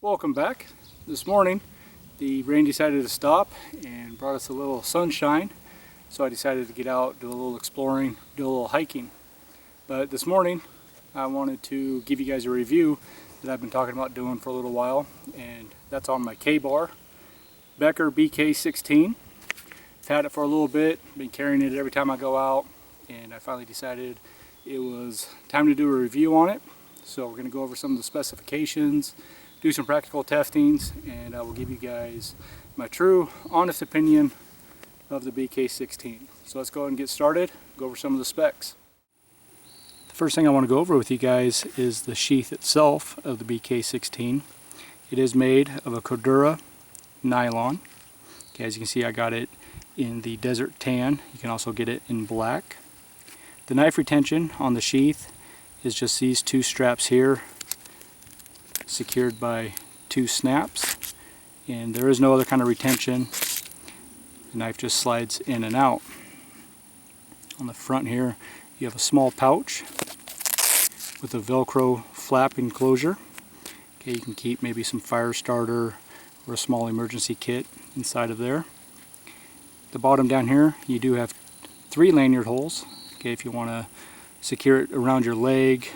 Welcome back. This morning the rain decided to stop and brought us a little sunshine, so I decided to get out, do a little exploring, do a little hiking. But this morning I wanted to give you guys a review that I've been talking about doing for a little while, and that's on my KA-Bar Becker BK-16. I've had it for a little bit, been carrying it every time I go out, and I finally decided it was time to do a review on it. So we're going to go over some of the specifications, do some practical testings, and I will give you guys my true, honest opinion of the BK-16. So let's go ahead and get started, go over some of the specs. The first thing I want to go over with you guys is the sheath itself of the BK-16. It is made of a Cordura nylon. Okay, as you can see, I got it in the desert tan. You can also get it in black. The knife retention on the sheath is just these two straps here, secured by two snaps, and there is no other kind of retention. The knife just slides in and out. On the front here you have a small pouch with a Velcro flap enclosure. Okay, you can keep maybe some fire starter or a small emergency kit inside of there. The bottom down here you do have 3 lanyard holes. Okay, if you want to secure it around your leg,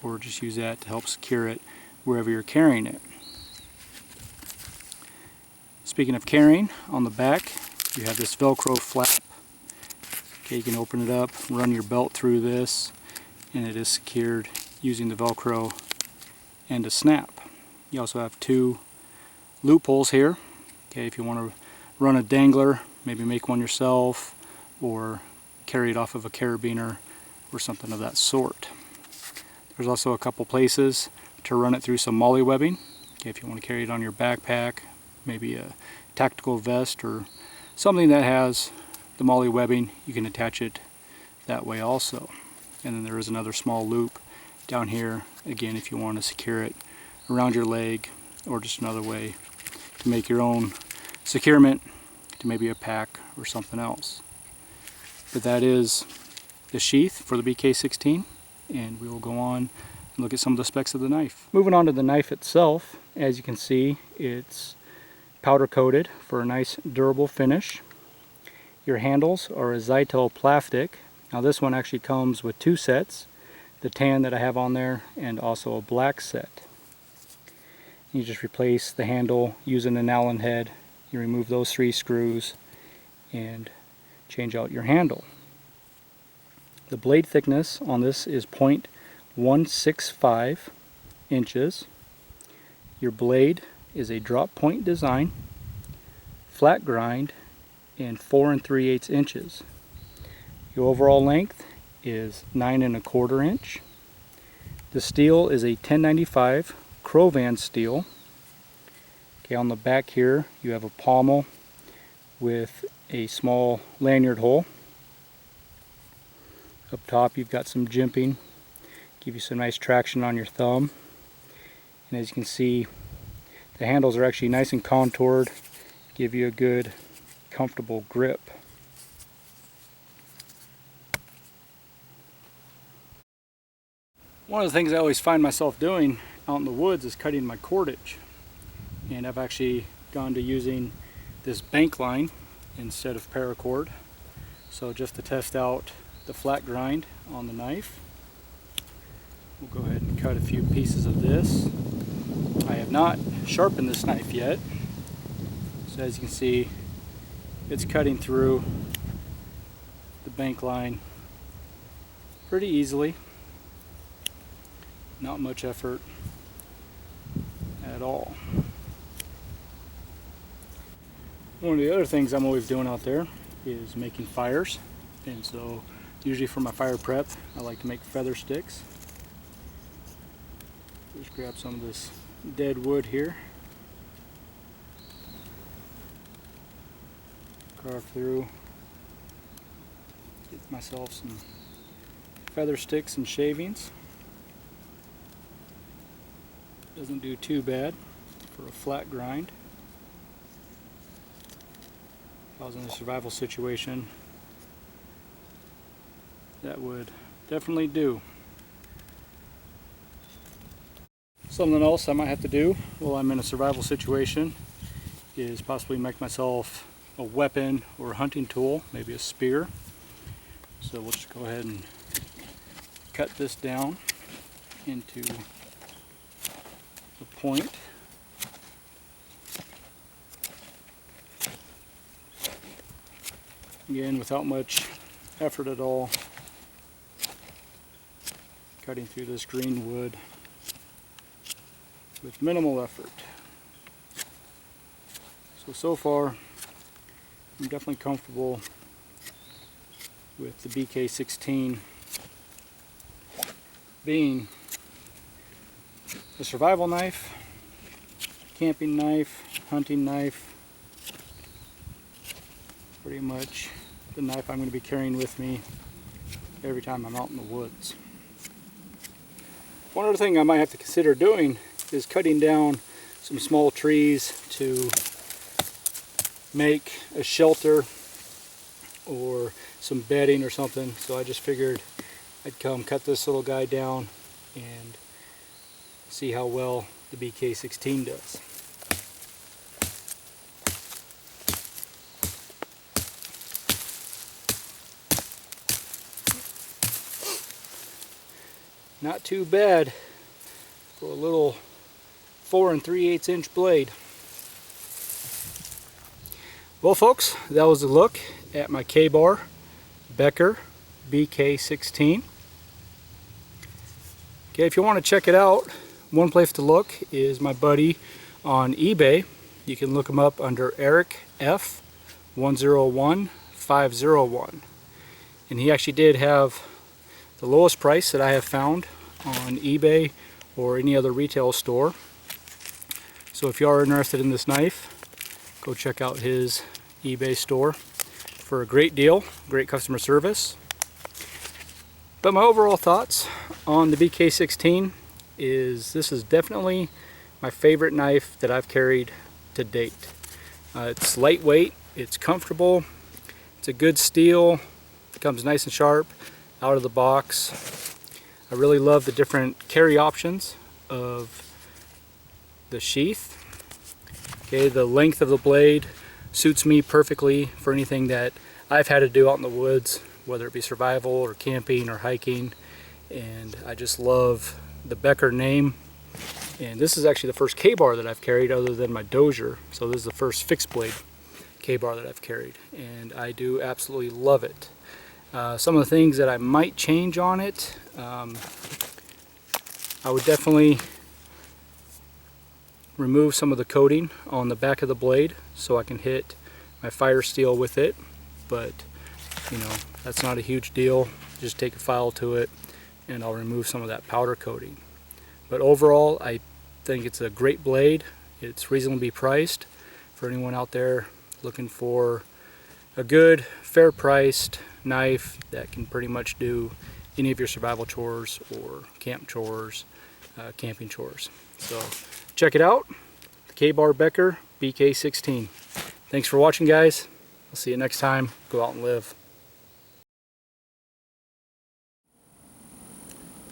or just use that to help secure it wherever you're carrying it. Speaking of carrying, on the back you have this Velcro flap. Okay, you can open it up, run your belt through this, and it is secured using the Velcro and a snap. You also have 2 loopholes here. Okay, if you want to run a dangler, maybe make one yourself, or carry it off of a carabiner or something of that sort. There's also a couple places to run it through some molly webbing. Okay, if you want to carry it on your backpack, maybe a tactical vest or something that has the molly webbing, you can attach it that way also. And then there is another small loop down here, again, if you want to secure it around your leg, or just another way to make your own securement to maybe a pack or something else. But that is the sheath for the BK-16, and we will go on and look at some of the specs of the knife. Moving on to the knife itself, as you can see, it's powder coated for a nice durable finish. Your handles are a Zytel plastic. Now this one actually comes with 2 sets, the tan that I have on there and also a black set. You just replace the handle using an Allen head. You remove those 3 screws and change out your handle. The blade thickness on this is 0.165 inches. Your blade is a drop point design, flat grind, and 4 3/8 inches. Your overall length is 9 1/4 inch. The steel is a 1095 Crovan steel. Okay, on the back here you have a pommel with a small lanyard hole. Up top you've got some jimping, give you some nice traction on your thumb. And as you can see, the handles are actually nice and contoured, give you a good comfortable grip. One of the things I always find myself doing out in the woods is cutting my cordage, and I've actually gone to using this bank line instead of paracord. So just to test out the flat grind on the knife, we'll go ahead and cut a few pieces of this. I have not sharpened this knife yet, so as you can see, it's cutting through the bank line pretty easily. Not much effort at all. One of the other things I'm always doing out there is making fires, and so usually for my fire prep I like to make feather sticks. Just grab some of this dead wood here, carve through, get myself some feather sticks and shavings. Doesn't do too bad for a flat grind. If I was in a survival situation, that would definitely do. Something else I might have to do while I'm in a survival situation is possibly make myself a weapon or a hunting tool, maybe a spear. So we'll just go ahead and cut this down into the point. Again, without much effort at all, cutting through this green wood with minimal effort. So far, I'm definitely comfortable with the BK-16 being a survival knife, camping knife, hunting knife, pretty much the knife I'm going to be carrying with me every time I'm out in the woods. One other thing I might have to consider doing is cutting down some small trees to make a shelter or some bedding or something. So I just figured I'd come cut this little guy down and see how well the BK-16 does. Not too bad for a little 4 3/8 inch blade. Well folks, that was a look at my KA-Bar Becker BK-16. Okay, if you want to check it out, one place to look is my buddy on eBay. You can look him up under Eric F 101501, and he actually did have the lowest price that I have found on eBay or any other retail store. So if you are interested in this knife, go check out his eBay store for a great deal, great customer service. But my overall thoughts on the BK-16 is this is definitely my favorite knife that I've carried to date. It's lightweight, it's comfortable, it's a good steel, it comes nice and sharp out of the box. I really love the different carry options of the sheath. Okay, the length of the blade suits me perfectly for anything that I've had to do out in the woods, whether it be survival or camping or hiking. And I just love the Becker name. And this is actually the first KA-Bar that I've carried other than my Dozier. So this is the first fixed blade KA-Bar that I've carried, and I do absolutely love it. Some of the things that I might change on it, I would definitely remove some of the coating on the back of the blade so I can hit my fire steel with it, but you know, that's not a huge deal. Just take a file to it and I'll remove some of that powder coating. But overall, I think it's a great blade. It's reasonably priced for anyone out there looking for a good, fair priced knife that can pretty much do any of your survival chores or camp chores, camping chores. So check it out, the KA-Bar Becker BK-16. Thanks for watching, guys. I'll see you next time. Go out and live.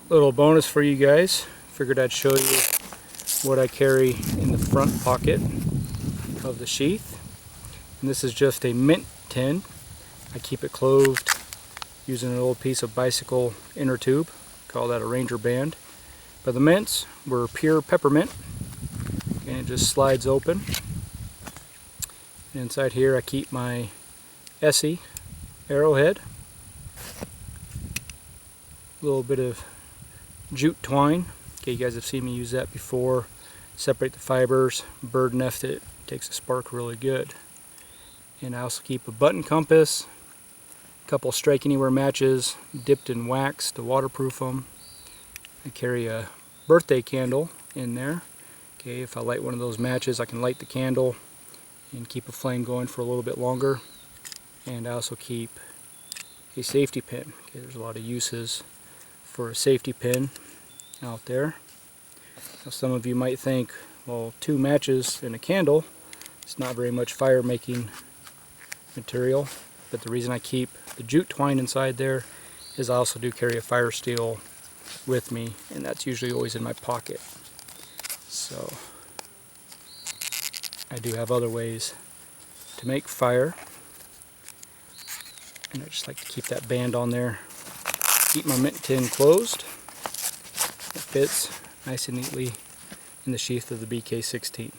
Little bonus for you guys. Figured I'd show you what I carry in the front pocket of the sheath. And this is just a mint tin. I keep it closed using an old piece of bicycle inner tube. Call that a Ranger band. But the mints were pure peppermint, and it just slides open. And inside here I keep my Essie arrowhead, a little bit of jute twine. Okay, you guys have seen me use that before. Separate the fibers, bird nest it, takes the spark really good. And I also keep a button compass, a couple strike anywhere matches dipped in wax to waterproof them. I carry a birthday candle in there. Okay, if I light one of those matches, I can light the candle and keep a flame going for a little bit longer. And I also keep a safety pin. Okay, there's a lot of uses for a safety pin out there. Now, some of you might think, well, 2 matches and a candle, it's not very much fire making material, but the reason I keep the jute twine inside there is I also do carry a fire steel with me, and that's usually always in my pocket. So I do have other ways to make fire, and I just like to keep that band on there, keep my mint tin closed. It fits nice and neatly in the sheath of the BK-16.